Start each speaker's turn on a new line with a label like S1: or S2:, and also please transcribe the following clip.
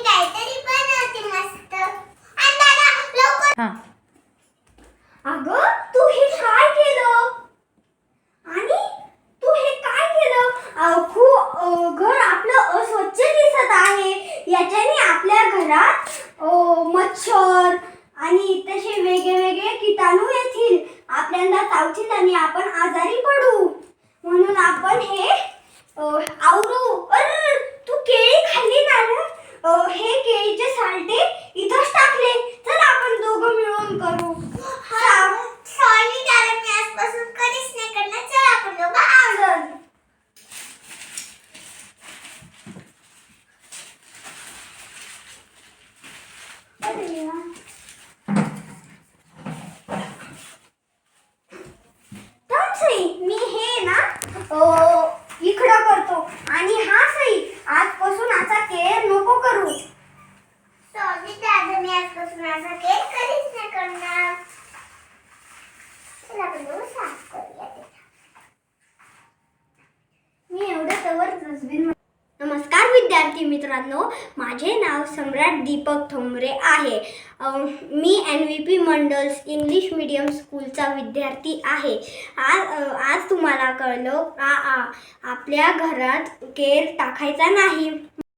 S1: काहीतरी बनवते मस्त. आणि दादा लवकर.
S2: हां
S1: अगं तू हे काय केलं? आणि तू हे काय केलं? घर आपलं अस्वच्छ दिसत आहे. याच्याने आपल्या घरात मच्छर आणि तसे वेगवेगळे कीटाणू येतील. आपल्याला चावतील आणि आपण आजारी पडू. म्हणून आपण हे आवरू. तू केळी खाल्ली ना रे? हे केळीचे साल्टे इथंच टाकले. चल आपण दोघं मिळून करू. सॉरी दादा, मी आजपासून कधीच नाही करणार. चल आपण दोघं आवरू. मी हे ना इकडं करतो आणि हा सई आजपासून असा केअर नको करू. सॉरी दादा, मी आजपासून असा केअर कधीच नाही करणार. चला आपण दोघं साफ करूया ते. मी एवढं तवर डस्टबिन. नमस्कार विद्यार्थी मित्रांनो, माझे नाव सम्राट दीपक ठोंबरे आहे. मी NVP मंडल्स इंग्लिश मीडियम स्कूलचा विद्यार्थी आहे. आज तुम्हाला कळलं का आपल्या घरात केर टाकायचा नाही.